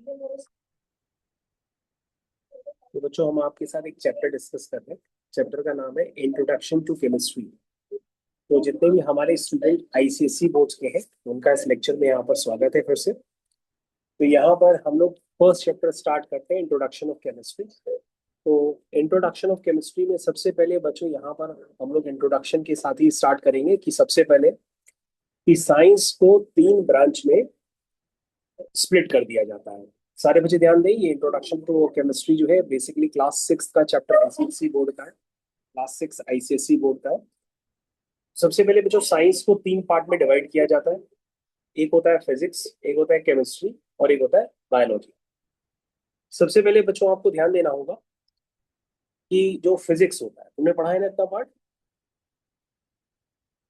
तो बच्चों हम आपके साथ एक चैप्टर डिस्कस कर रहे हैं। चैप्टर का नाम है इंट्रोडक्शन टू केमिस्ट्री। तो जितने भी हमारे स्टूडेंट आईसीएसई बोर्ड के हैं उनका इस लेक्चर में यहाँ पर स्वागत है फिर से। तो यहाँ पर हम लोग फर्स्ट चैप्टर स्टार्ट करते हैं, इंट्रोडक्शन ऑफ केमिस्ट्री। तो इंट्रोडक्शन ऑफ केमिस्ट्री में सबसे पहले बच्चों यहाँ पर हम लोग इंट्रोडक्शन के साथ ही स्टार्ट करेंगे कि सबसे पहले कि साइंस को तीन ब्रांच में स्प्लिट कर दिया जाता है। सारे बच्चे ध्यान दें, ये इंट्रोडक्शन टू केमिस्ट्री जो है बेसिकली क्लास 6 का चैप्टर आईसीएसई बोर्ड का है। क्लास 6 आईसीएसई बोर्ड का है। सबसे पहले बच्चों साइंस को तीन पार्ट में डिवाइड किया जाता है। एक होता है फिजिक्स, एक होता है केमिस्ट्री और एक होता है बायोलॉजी। सबसे पहले बच्चों आपको ध्यान देना होगा कि जो फिजिक्स होता है, तुमने पढ़ा है ना इतना पार्ट,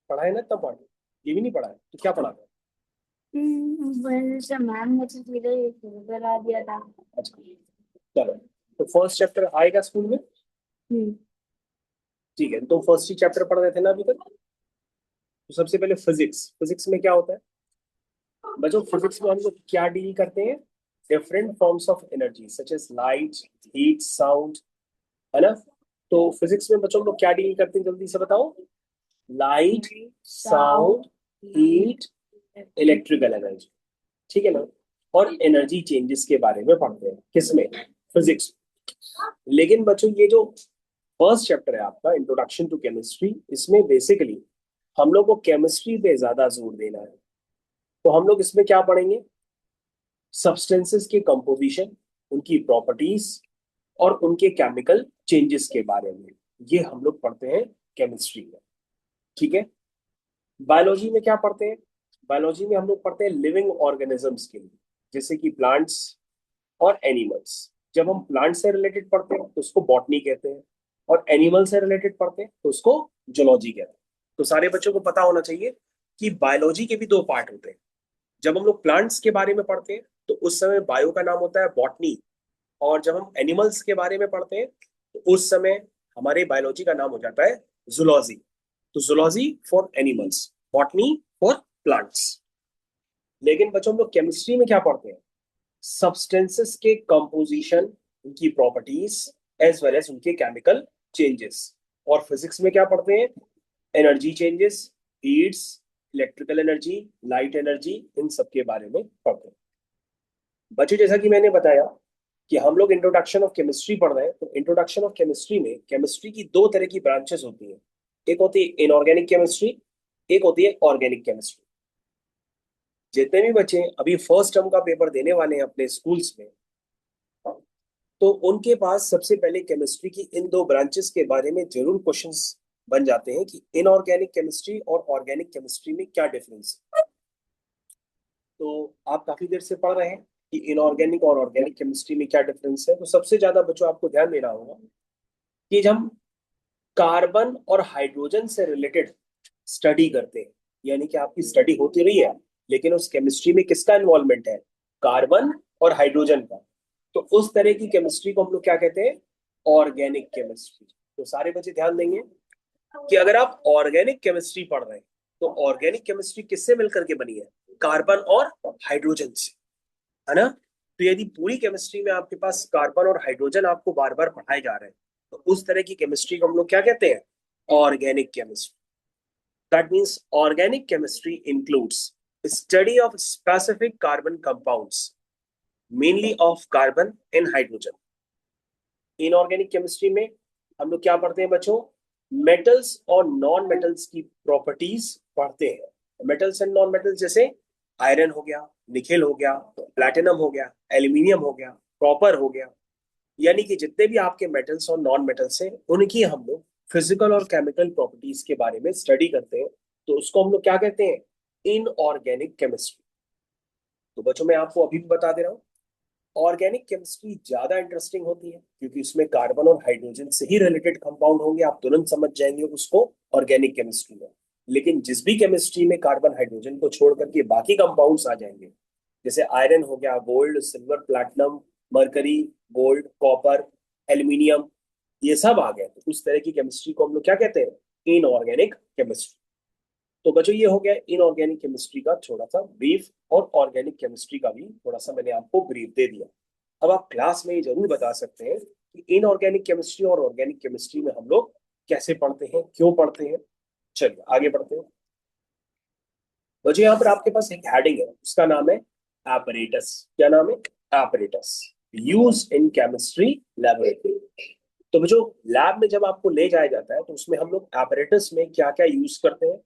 पढ़ा है ना इतना पार्ट, ये भी नहीं पढ़ा है तो क्या पढ़ा था? वैसे मैम ने तो सीधे करा दिया था। अच्छा चलो, तो फर्स्ट चैप्टर आएगा स्कूल में। हम्म। ठीक है, तो फर्स्ट ही चैप्टर पढ़ रहे थे ना अभी तक। तो सबसे पहले फिजिक्स, फिजिक्स में क्या होता है बच्चों? फिजिक्स में हम लोग क्या डील करते हैं? Different forms of energy such as light, heat, sound, है ना। तो फिजिक्स में बच्चों हम लोग क्या डील करते हैं, जल्दी से बताओ। Light, sound, heat, electrical energy, ठीक है ना। और एनर्जी चेंजेस के बारे में पढ़ते हैं किसमें? फिजिक्स। लेकिन बच्चों ये जो फर्स्ट चैप्टर है आपका इंट्रोडक्शन टू केमिस्ट्री, इसमें बेसिकली हम लोग को केमिस्ट्री पे ज्यादा जोर देना है। तो हम लोग इसमें क्या पढ़ेंगे? सब्सटेंसेस के कंपोजिशन, उनकी प्रॉपर्टीज और उनके केमिकल चेंजेस के बारे में, ये हम लोग पढ़ते हैं केमिस्ट्री में। ठीक है। बायोलॉजी में क्या पढ़ते हैं? बायोलॉजी में हम लोग पढ़ते हैं लिविंग ऑर्गेनिजम्स के लिए, जैसे कि प्लांट्स और एनिमल्स। जब हम प्लांट से रिलेटेड पढ़ते हैं तो उसको बॉटनी कहते हैं, और एनिमल से रिलेटेड पढ़ते हैं तो उसको जूलॉजी कहते हैं। तो सारे बच्चों को पता होना चाहिए कि बायोलॉजी के भी दो पार्ट होते हैं। जब हम लोग प्लांट्स के बारे में पढ़ते हैं तो उस समय बायो का नाम होता है बॉटनी, और जब हम एनिमल्स के बारे में पढ़ते हैं तो उस समय हमारे बायोलॉजी का नाम हो जाता है जूलॉजी। तो zoology for animals, botany for plants. लेकिन बच्चों हम लोग केमिस्ट्री में क्या पढ़ते हैं? सब्सटेंसेस के कंपोजिशन, उनकी प्रॉपर्टीज एज वेल एज उनके केमिकल चेंजेस। और फिजिक्स में क्या पढ़ते हैं? Energy changes, heats, electrical energy, light energy, इन सब के बारे में पढ़ते हैं। बच्चों जैसा कि मैंने बताया कि हम लोग इंट्रोडक्शन ऑफ केमिस्ट्री पढ़ रहे हैं, तो इंट्रोडक्शन ऑफ केमिस्ट्री में केमिस्ट्री की दो तरह की ब्रांचेस होती हैं। एक होती है इनऑर्गेनिक केमिस्ट्री, एक होती है ऑर्गेनिक केमिस्ट्री। जितने भी बच्चे अभी फर्स्ट टर्म का पेपर देने वाले हैं अपने स्कूल्स में, तो उनके पास सबसे पहले केमिस्ट्री की इन दो ब्रांचेस के बारे में जरूर क्वेश्चंस बन जाते हैं कि इनऑर्गेनिक केमिस्ट्री और ऑर्गेनिक केमिस्ट्री में क्या डिफरेंस है। तो आप काफी देर से पढ़ रहे हैं कि इनऑर्गेनिक और ऑर्गेनिक केमिस्ट्री में क्या डिफरेंस है। तो सबसे ज्यादा बच्चों आपको ध्यान देना होगा कि जब हम कार्बन और हाइड्रोजन से रिलेटेड स्टडी करते हैं, यानी कि आपकी स्टडी होती रही है लेकिन उस केमिस्ट्री में किसका इन्वॉल्वमेंट है? कार्बन और हाइड्रोजन का। तो उस तरह की केमिस्ट्री को हम लोग क्या कहते हैं? Organic chemistry. तो सारे बच्चे ध्यान देंगे कि अगर आप ऑर्गेनिक केमिस्ट्री पढ़ रहे हैं तो ऑर्गेनिक केमिस्ट्री किससे मिलकर के बनी है? कार्बन और हाइड्रोजन से, है ना। तो यदि पूरी केमिस्ट्री में आपके पास कार्बन और हाइड्रोजन आपको बार बार पढ़ाए जा रहे हैं तो उस तरह की केमिस्ट्री को हम लोग क्या कहते हैं? Organic chemistry. That means organic chemistry includes study of specific carbon compounds, mainly of carbon and hydrogen. Inorganic chemistry में हम लोग क्या पढ़ते हैं बच्चों? मेटल्स और नॉन मेटल्स की प्रॉपर्टीज पढ़ते हैं। मेटल्स एंड नॉन मेटल्स जैसे आयरन हो गया, निकेल हो गया, प्लैटिनम हो गया, एल्यूमिनियम हो गया, कॉपर हो गया। यानी कि जितने भी आपके मेटल्स और नॉन मेटल्स हैं उनकी हम लोग फिजिकल और केमिकल प्रॉपर्टीज के बारे में स्टडी करते हैं। तो उसको हम लोग क्या कहते हैं? Inorganic chemistry. तो बच्चों मैं आपको अभी भी बता दे रहा हूँ, ऑर्गेनिक केमिस्ट्री ज्यादा इंटरेस्टिंग होती है क्योंकि उसमें कार्बन और हाइड्रोजन से ही रिलेटेड कंपाउंड होंगे, आप तुरंत समझ जाएंगे उसको ऑर्गेनिक केमिस्ट्री में। लेकिन जिस भी केमिस्ट्री में कार्बन हाइड्रोजन को छोड़ करके बाकी कंपाउंड्स आ जाएंगे, जैसे आयरन हो गया, gold, silver, platinum, mercury, gold, copper, aluminium, ये सब आ गए, तो उस तरह की केमिस्ट्री को हम लोग क्या कहते हैं? Inorganic chemistry. तो बच्चों ये हो गया इनऑर्गेनिक केमिस्ट्री का थोड़ा सा ब्रीफ, और ऑर्गेनिक केमिस्ट्री का भी थोड़ा सा मैंने आपको ब्रीफ दे दिया। अब आप क्लास में ये जरूर बता सकते हैं कि इनऑर्गेनिक केमिस्ट्री और ऑर्गेनिक केमिस्ट्री में हम लोग कैसे पढ़ते हैं, क्यों पढ़ते हैं। चलिए आगे बढ़ते हैं। बच्चों यहाँ पर आपके पास एक हेडिंग है, उसका नाम है एपरेटस। क्या नाम है? Apparatus, use in chemistry laboratory. तो बच्चों लैब में जब आपको ले जाया जाता है तो उसमें हम लोग एपरेटस में क्या क्या यूज करते हैं?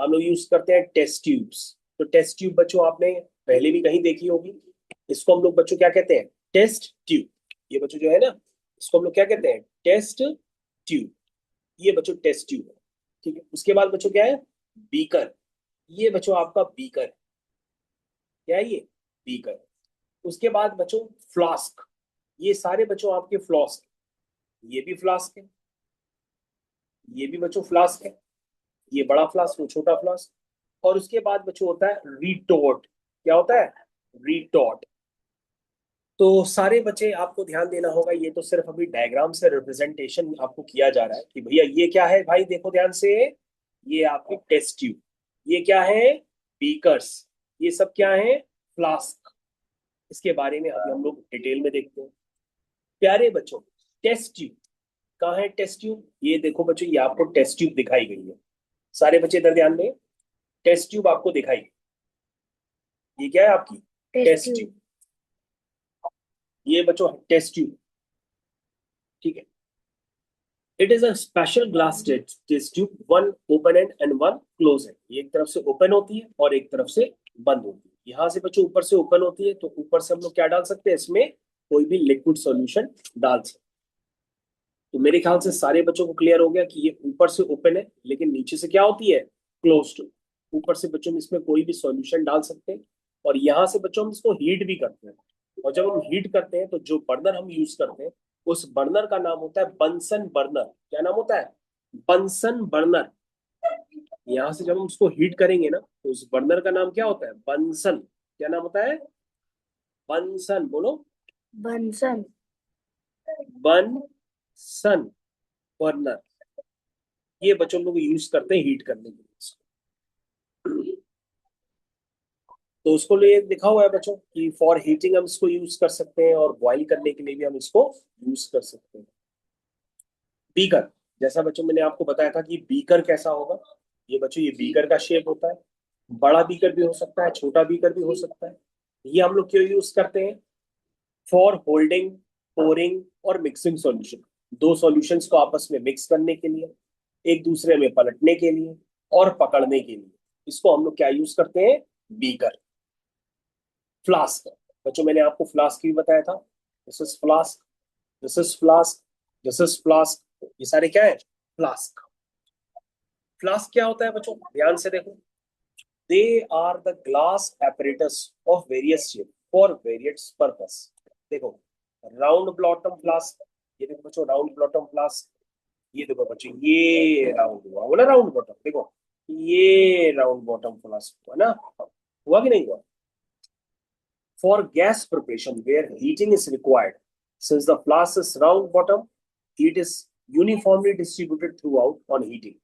हम लोग यूज करते हैं टेस्ट ट्यूब्स। तो टेस्ट ट्यूब बच्चों आपने पहले भी कहीं देखी होगी। इसको हम लोग बच्चों क्या कहते हैं? Test tube. ये बच्चों जो है ना, इसको हम लोग क्या कहते हैं? Test tube. ये बच्चों टेस्ट ट्यूब है। ठीक है, उसके बाद बच्चों क्या है? बीकर। ये बच्चों आपका बीकर है। क्या है ये? बीकर। उसके बाद बच्चों फ्लास्क। ये सारे बच्चों आपके फ्लास्क। ये भी फ्लास्क है, ये भी बच्चों फ्लास्क है। ये बड़ा फ्लास्क, वो छोटा फ्लास्क। और उसके बाद बच्चों होता है रिटोर्ट। क्या होता है? रिटोर्ट। तो सारे बच्चे आपको ध्यान देना होगा, ये तो सिर्फ अभी डायग्राम से रिप्रेजेंटेशन आपको किया जा रहा है कि भैया ये क्या है। भाई देखो ध्यान से, ये आपके टेस्ट ट्यूब। ये क्या है? बीकर्स। ये सब क्या है? फ्लास्क। इसके बारे में अभी हम लोग डिटेल में देखते हैं। प्यारे बच्चों, टेस्ट ट्यूब कहाँ है? टेस्ट ट्यूब ये देखो बच्चों, ये आपको टेस्ट ट्यूब दिखाई गई है। सारे बच्चे इधर ध्यान दें, टेस्ट ट्यूब आपको दिखाई। ये क्या है आपकी? Test test tube. ट्यूब। ये बच्चों टेस्ट ट्यूब। ठीक है, it is a special glass test tube, one open end and one close end. ये एक तरफ से ओपन होती है और एक तरफ से बंद होती है। यहाँ से बच्चों ऊपर से ओपन होती है, तो ऊपर से हम लोग क्या डाल सकते हैं? इसमें कोई भी लिक्विड सॉल्यूशन डाल सकते हैं। तो मेरे ख्याल से सारे बच्चों को क्लियर हो गया कि ये ऊपर से ओपन है लेकिन नीचे से क्या होती है? क्लोज। ऊपर से बच्चों हम इसमें कोई भी सॉल्यूशन डाल सकते हैं, और यहाँ से बच्चों हम इसको हीट भी करते हैं। और जब हम हीट करते हैं तो जो बर्नर हम यूज करते हैं, उस बर्नर का नाम होता है बंसन बर्नर। क्या नाम होता है? Bunsen burner. यहाँ से जब हम उसको हीट करेंगे ना, तो उस बर्नर का नाम क्या होता है? बंसन। क्या नाम होता है? बंसन। बोलो। बंसन। Bunsen burner. ये बच्चों लोग यूज करते हैं हीट करने के लिए। तो उसको लिए लिखा हुआ है बच्चों कि फॉर हीटिंग हम इसको यूज कर सकते हैं, और बॉईल करने के लिए भी हम इसको यूज कर सकते हैं। बीकर, जैसा बच्चों मैंने आपको बताया था कि बीकर कैसा होगा। ये बच्चों, ये बीकर का शेप होता है। बड़ा बीकर भी हो सकता है, छोटा बीकर भी हो सकता है। ये हम लोग क्यों यूज करते हैं? फॉर होल्डिंग, पोरिंग और मिक्सिंग सॉल्यूशन। दो सॉल्यूशंस को आपस में मिक्स करने के लिए, एक दूसरे में पलटने के लिए, और पकड़ने के लिए, इसको हम लोग क्या यूज करते हैं? बीकर। फ्लास्क, बच्चों मैंने आपको फ्लास्क भी बताया था। This is flask, this is flask, this is flask. ये सारे क्या है? फ्लास्क। फ्लास्क क्या होता है बच्चों? ध्यान से देखो, they are the glass apparatus of various shape for various purpose. देखो, राउंड बॉटम फ्लास्क। ये देखो बच्चों, राउंड बॉटम फ्लास्क। ये देखो बच्चों, ये राउंड हुआ, बोला राउंड बॉटम। देखो, ये राउंड बॉटम फ्लास्क हुआ ना? हुआ कि नहीं हुआ? For gas preparation where heating is required, since the flask is round bottom, heat is uniformly distributed throughout on heating.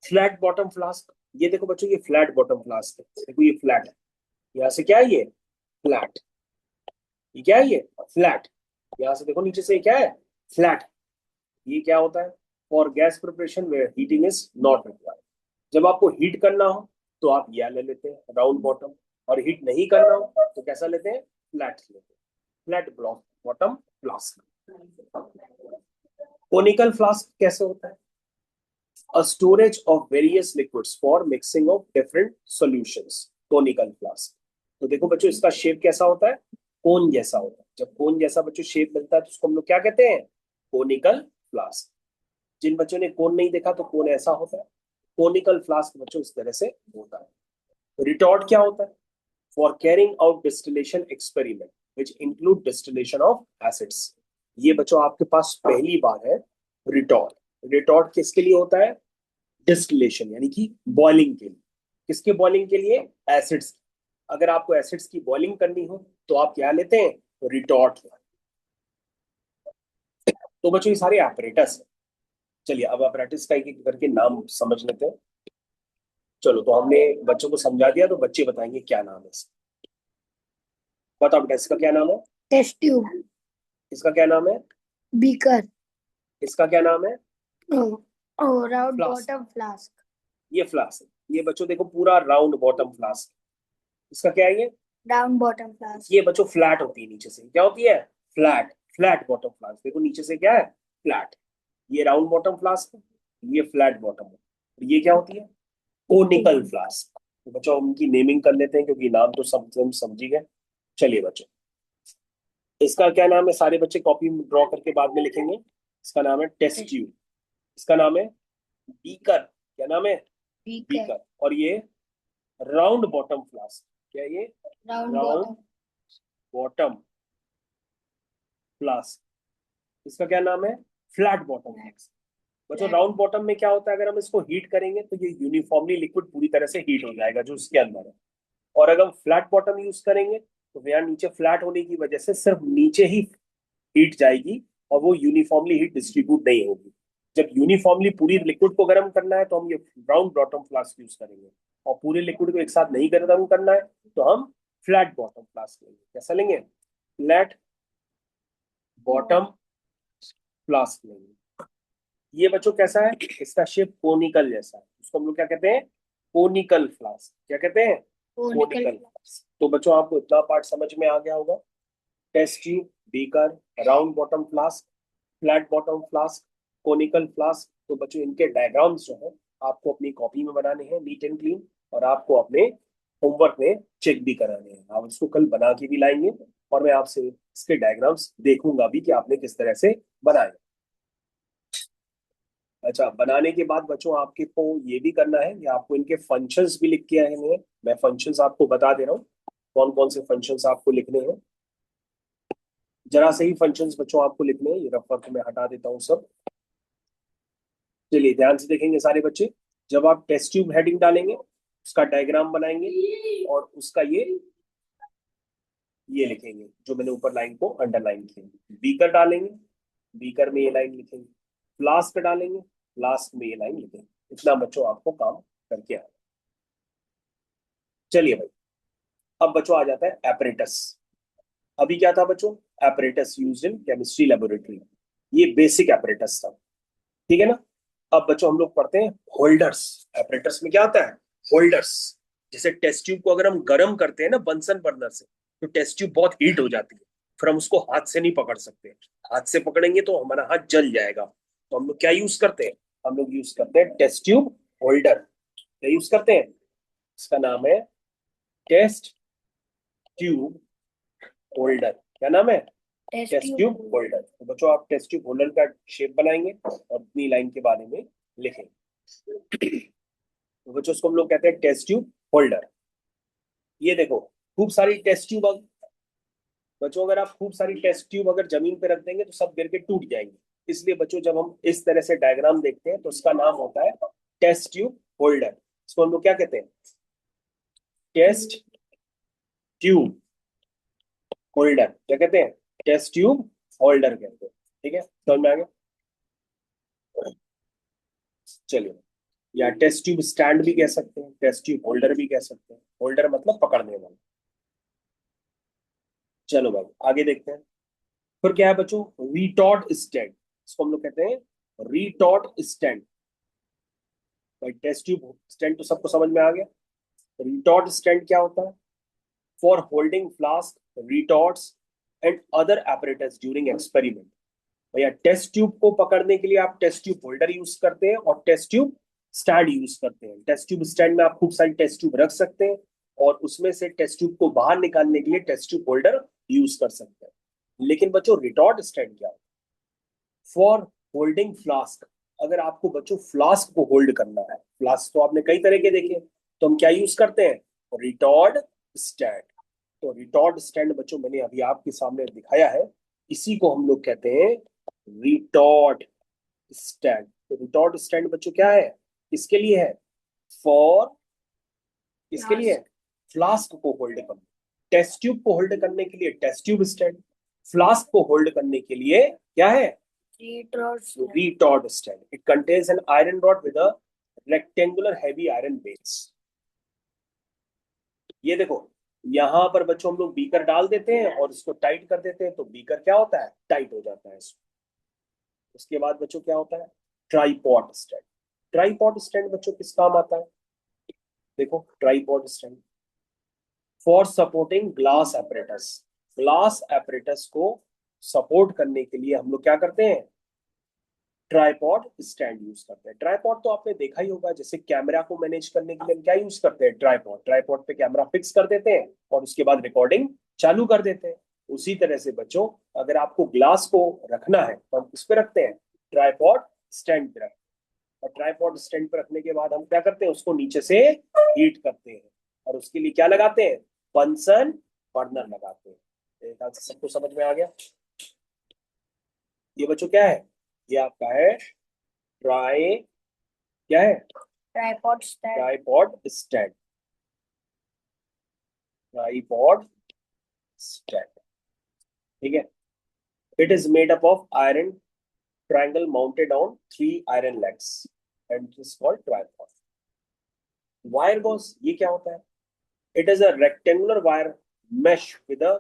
Flat bottom flask, ये देखो बच्चों, ये फ्लैट बॉटम फ्लास्क है। देखो ये फ्लैट है, यहाँ से क्या है? ये फ्लैट। ये क्या है? ये फ्लैट। यहाँ से देखो नीचे से ये क्या है? फ्लैट। ये क्या होता है? For gas preparation where heating is not required. जब आपको हीट करना हो तो आप यह ले लेते हैं राउंड बॉटम, और हीट नहीं करना हो तो कैसा लेते हैं? फ्लैट लेते हैं, flat block bottom flask. Conical flask कैसे होता है? A storage of various liquids for mixing of different solutions. Conical flask. तो देखो बच्चों, इसका शेप कैसा होता है? कोन जैसा होता है। जब कोन जैसा बच्चों शेप मिलता है तो उसको हम लोग क्या कहते हैं? Conical flask. जिन बच्चों ने कोन नहीं देखा तो कोन ऐसा होता है। कोनिकल फ्लास्क बच्चों इस तरह से होता है। रिटॉर्ट क्या होता है? For carrying out distillation experiment which include distillation of acids. ये बच्चों आपके पास पहली बार है रिटॉर्ट। रिटॉर्ट किसके लिए होता है? डिस्टिलेशन यानी कि बॉइलिंग के लिए। किसके बॉइलिंग के लिए? एसिड्स। अगर आपको एसिड्स की बॉइलिंग करनी हो तो आप क्या लेते हैं? रिटॉर्ट। तो बच्चों ये सारे apparatus है। चलिए अब apparatus का एक एक करके नाम समझ लेते हैं। चलो, तो हमने बच्चों को समझा दिया, तो बच्चे बताएंगे क्या नाम है इसका। बताओ बेटा, इसका क्या नाम है? टेस्ट ट्यूब, इसका क्या नाम है? बीकर, इसका क्या नाम है? Round flask. बॉटम फ्लास्क, ये फ्लास्क है। ये बच्चों देखो पूरा राउंड बॉटम फ्लास्क। इसका क्या है ये? राउंड बॉटम फ्लास्क, ये बच्चों फ्लैट होती है, नीचे से क्या होती है? फ्लैट। फ्लैट बॉटम फ्लास्क, देखो नीचे से क्या है? फ्लैट। ये राउंड बॉटम फ्लास्क है, ये फ्लैट बॉटम है। और ये क्या होती है? Conical flask. तो बच्चों उनकी नेमिंग कर लेते हैं, क्योंकि नाम तो सब समझी गए। चलिए बच्चों, इसका क्या नाम है? सारे बच्चे कॉपी में ड्रॉ करके बाद में लिखेंगे। इसका नाम है टेस्ट ट्यूब। इसका नाम है बीकर। क्या नाम है? Beaker, beaker. और ये राउंड बॉटम फ्लास्क। क्या है ये? Round round bottom, bottom flask. इसका क्या नाम है? Flat bottom flask. बच्चों फ्लैट, राउंड बॉटम में क्या होता है, अगर हम इसको हीट करेंगे तो ये यूनिफॉर्मली लिक्विड पूरी तरह से हीट हो जाएगा जो इसके अंदर है। और अगर हम फ्लैट बॉटम यूज करेंगे तो यहाँ नीचे फ्लैट होने की वजह से सिर्फ नीचे ही हीट जाएगी, और वो यूनिफॉर्मली हीट डिस्ट्रीब्यूट नहीं होगी। जब यूनिफॉर्मली पूरी लिक्विड को गर्म करना है तो हम ये राउंड बॉटम फ्लास्क यूज करेंगे, और पूरे लिक्विड को एक साथ नहीं गर्म करना है तो हम फ्लैट बॉटम फ्लास्क लेंगे। कैसा लेंगे? फ्लैट बॉटम फ्लास्क लेंगे। ये बच्चों कैसा है? इसका शेप कोनिकल जैसा है, उसको हम लोग क्या कहते हैं? Conical flask. क्या कहते हैं? Conical conical. फ्लास्क, तो बच्चों आपको इतना पार्ट समझ में आ गया होगा। Test tube, beaker, round bottom flask, flat bottom flask, conical flask. तो बच्चों इनके डायग्राम्स जो है आपको अपनी कॉपी में बनाने हैं नीट एंड क्लीन, और आपको अपने होमवर्क में चेक भी कराने हैं। आप इसको कल बना के भी लाएंगे, और मैं आपसे इसके डायग्राम्स देखूंगा भी कि आपने किस तरह से बनाए। अच्छा, बनाने के बाद बच्चों आपके को ये भी करना है कि आपको इनके फंक्शंस भी लिख के आए हैं। मैं फंक्शंस आपको बता दे रहा हूँ, कौन कौन से फंक्शंस आपको लिखने हैं। जरा से ही फंक्शंस बच्चों आपको लिखने हैं, ये रफ वर्क में हटा देता हूँ सब। चलिए ध्यान से देखेंगे सारे बच्चे। जब आप टेस्ट ट्यूब हेडिंग डालेंगे, उसका डायग्राम बनाएंगे, और उसका ये लिखेंगे जो मैंने ऊपर लाइन को अंडरलाइन किया। बीकर डालेंगे, बीकर में ये लाइन लिखेंगे। फ्लास्क डालेंगे, फ्लास्क में ये लाइन लिखेंगे। इतना बच्चों आपको काम करके आना। चलिए भाई, अब बच्चों आ जाता है एपरेटस। अभी क्या था बच्चों? Apparatus used in chemistry laboratory. ये बेसिक एपरेटस था, ठीक है ना। अब बच्चों हम लोग पढ़ते हैं होल्डर्स। एपरेटस में क्या आता है? होल्डर्स। जैसे टेस्ट ट्यूब को अगर हम गर्म करते हैं ना बंसन बर्नर से, तो टेस्ट ट्यूब बहुत हीट हो जाती है, फिर हम उसको हाथ से नहीं पकड़ सकते। हाथ से पकड़ेंगे तो हमारा हाथ जल जाएगा। तो हम लोग क्या यूज करते हैं? हम लोग यूज करते हैं टेस्ट ट्यूब होल्डर। क्या यूज करते हैं? इसका नाम है टेस्ट ट्यूब होल्डर। क्या नाम है? Test test tube tube, holder. तो बच्चों आप टेस्ट ट्यूब होल्डर का शेप बनाएंगे और अपनी लाइन के बारे में लिखेंगे। तो बच्चों उसको हम लोग कहते हैं टेस्ट ट्यूब होल्डर। ये देखो, खूब सारी टेस्ट ट्यूब। बच्चों अगर आप खूब सारी टेस्ट ट्यूब अगर जमीन पे रख देंगे तो सब गिर के टूट जाएंगे। इसलिए बच्चों जब हम इस तरह से डायग्राम देखते हैं तो उसका नाम होता है टेस्ट ट्यूब होल्डर। इसको हम लोग क्या कहते हैं? Test tube holder. क्या कहते हैं? टेस्ट ट्यूब होल्डर कहते हैं। ठीक है, समझ में आ गया? चलिए, या टेस्ट ट्यूब स्टैंड भी कह सकते हैं, टेस्ट ट्यूब होल्डर भी कह सकते हैं। होल्डर मतलब पकड़ने वाला। चलो भाई आगे देखते हैं। फिर क्या है बच्चों? Retort stand. इसको हम लोग कहते हैं रिटॉर्ट स्टैंड। भाई टेस्ट ट्यूब स्टैंड तो सबको समझ में आ गया। रिटॉर्ट स्टैंड क्या होता है? For holding flask, retorts and other apparatus during experiment. भैया टेस्ट ट्यूब को पकड़ने के लिए आप टेस्ट ट्यूब होल्डर यूज करते हैं और टेस्ट ट्यूब स्टैंड यूज करते हैं। टेस्ट ट्यूब स्टैंड में आप खूब सारी टेस्ट ट्यूब रख सकते हैं, और उसमें से टेस्ट ट्यूब को बाहर निकालने के लिए टेस्ट ट्यूब होल्डर यूज कर सकते हैं। लेकिन बच्चों रिटॉर्ट स्टैंड क्या है? For holding flask. अगर आपको बच्चों फ्लास्क को होल्ड करना है, फ्लास्क तो आपने कई तरह के देखे, तो हम क्या यूज करते हैं? रिटॉर्ड स्टैंड। तो रिटॉर्ड स्टैंड बच्चों मैंने अभी आपके सामने दिखाया है, इसी को हम लोग कहते हैं रिटॉर्ड स्टैंड। तो रिटॉर्ड स्टैंड बच्चों क्या है? किसके लिए है? फॉर, किसके लिए? फ्लास्क को होल्ड करने। टेस्ट ट्यूब को होल्ड करने के लिए टेस्ट ट्यूब स्टैंड, फ्लास्क को होल्ड करने के लिए क्या है? Retort, retort stand. It contains an iron rod with a rectangular heavy iron base. ये देखो, यहां पर बच्चों हम लोग बीकर डाल देते हैं और इसको टाइट कर देते हैं, तो बीकर क्या होता है, टाइट हो जाता है इसमें। उसके बाद बच्चों क्या होता है, ट्राइपॉड स्टैंड। ट्राइपॉड स्टैंड बच्चों किस काम आता है, देखो tripod stand for supporting glass apparatus. Glass apparatus को सपोर्ट करने के लिए हम लोग क्या करते हैं, ट्राइपॉड स्टैंड यूज करते हैं। ट्राइपॉड तो आपने देखा ही होगा, जैसे कैमरा को मैनेज करने के लिए हम क्या यूज करते हैं, ट्राइपॉड। ट्राइपॉड पे कैमरा फिक्स कर देते हैं और उसके बाद रिकॉर्डिंग चालू कर देते हैं। उसी तरह से बच्चों, अगर आपको ग्लास को रखना है तो हम किस पे रखते हैं, ट्राइपॉड स्टैंड पे रखते हैं। और ट्राइपॉड स्टैंड पे रखने के बाद हम क्या करते हैं, उसको नीचे से हीट करते हैं और उसके लिए क्या लगाते हैं, बंसन बर्नर लगाते हैं। मेरे ख्याल से सबको समझ में आ गया। ये बच्चों क्या है, ये आपका है ट्राई, क्या है, tripod stand. Tripod stand. Tripod stand, ठीक है। It is made up of iron triangle mounted on 3 iron legs and it is called tripod. Wire gauze, ये क्या होता है, it is a rectangular wire mesh with a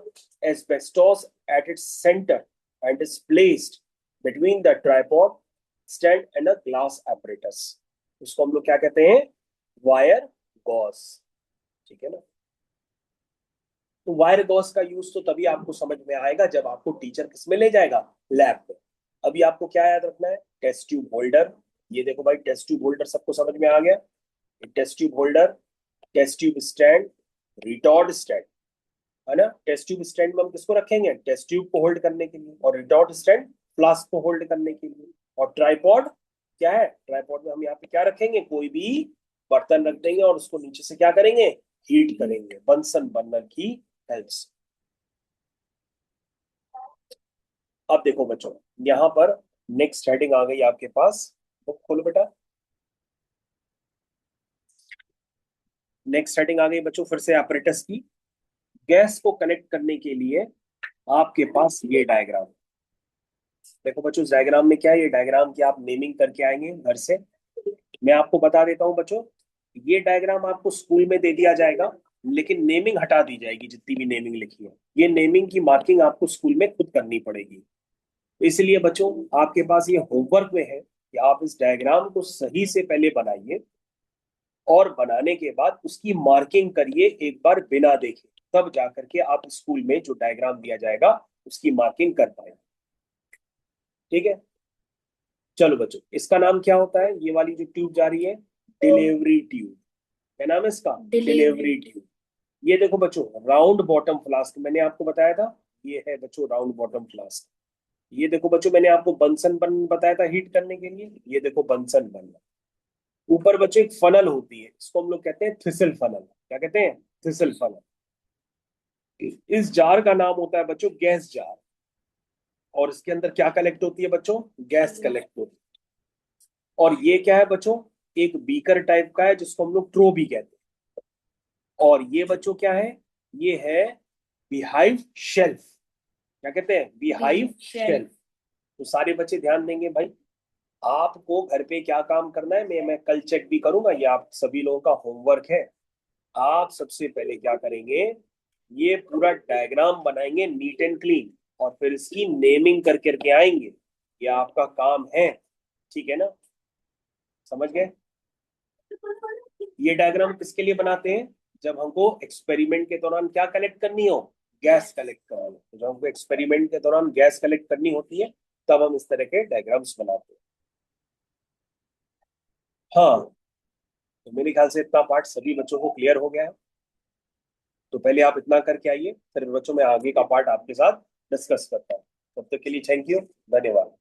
asbestos at its center and is placed between the tripod stand and a glass apparatus. उसको हम लोग क्या कहते हैं, वायर गॉस, ठीक है ना। तो वायर गॉस का यूज तो तभी आपको समझ में आएगा जब आपको टीचर किसमें ले जाएगा, लैब में। अभी आपको क्या याद रखना है, टेस्ट ट्यूब होल्डर। ये देखो भाई, टेस्ट ट्यूब होल्डर सबको समझ में आ गया। Test tube holder, test tube stand, retort stand, है ना। टेस्ट ट्यूब स्टैंड में हम किसको रखेंगे, टेस्ट ट्यूब को होल्ड करने के लिए, और रिटॉर्ड स्टैंड फ्लास्क को होल्ड करने के लिए। और ट्राइपॉड क्या है, ट्राइपॉड में हम यहाँ पे क्या रखेंगे, कोई भी बर्तन रख देंगे और उसको नीचे से क्या करेंगे, हीट करेंगे बंसन बर्नर की हेल्प से। अब देखो बच्चों, यहां पर नेक्स्ट हेडिंग आ गई आपके पास, बुक खोलो बेटा। नेक्स्ट हेडिंग आ गई बच्चों फिर से apparatus की। गैस को कनेक्ट करने के लिए आपके पास ये डायग्राम। देखो बच्चों, डायग्राम में क्या है, ये डायग्राम की आप नेमिंग करके आएंगे घर से। मैं आपको बता देता हूं बच्चों, ये डायग्राम आपको स्कूल में दे दिया जाएगा, लेकिन नेमिंग हटा दी जाएगी, जितनी भी नेमिंग लिखी है। ये नेमिंग की मार्किंग आपको स्कूल में खुद करनी पड़ेगी। इसलिए बच्चों, आपके पास ये होमवर्क में है कि आप इस डायग्राम को सही से पहले बनाइए और बनाने के बाद उसकी मार्किंग करिए एक बार बिना देखे, तब जाकर के आप स्कूल में जो डायग्राम दिया जाएगा उसकी मार्किंग कर पाएंगे, ठीक है। चलो बच्चों, इसका नाम क्या होता है, ये वाली जो ट्यूब जा रही है, डिलीवरी ट्यूब। क्या नाम है इसका, डिलीवरी ट्यूब। ये देखो बच्चों, राउंड बॉटम फ्लास्क मैंने आपको बताया था, ये है बच्चों राउंड बॉटम फ्लास्क। ये देखो बच्चों, मैंने आपको बंसन बन बताया था हीट करने के लिए, ये देखो बंसन बन। ऊपर बच्चों एक फनल होती है, इसको हम लोग कहते हैं थिसल फनल। क्या कहते हैं, थिसल फनल। इस जार का नाम होता है बच्चों गैस जार, और इसके अंदर क्या कलेक्ट होती है बच्चों, गैस कलेक्ट होती है। और ये क्या है बच्चों, एक बीकर टाइप का है जिसको हम लोग ट्रो भी कहते हैं। और ये बच्चों क्या है, ये है बीहाइव शेल्फ। क्या कहते हैं, बीहाइव शेल्फ। तो सारे बच्चे ध्यान देंगे भाई, आपको घर पे क्या काम करना है, मैं कल चेक भी करूंगा, ये आप सभी लोगों का होमवर्क है। आप सबसे पहले क्या करेंगे, ये पूरा डायग्राम बनाएंगे नीट एंड क्लीन, और फिर इसकी नेमिंग कर करके आएंगे। ये आपका काम है, ठीक है ना, समझ गए। ये डायग्राम किसके लिए बनाते हैं, जब हमको एक्सपेरिमेंट के दौरान क्या कलेक्ट करनी हो, गैस कलेक्ट करनी हो। तो जब हमको एक्सपेरिमेंट के दौरान गैस कलेक्ट करनी होती है, तब हम इस तरह के डायग्राम्स बनाते हैं। हाँ, तो मेरे ख्याल से इतना पार्ट सभी बच्चों को क्लियर हो गया है। तो पहले आप इतना करके आइए, फिर बच्चों में आगे का पार्ट आपके साथ डिस्कस करता हूँ। तब तक के लिए थैंक यू, धन्यवाद।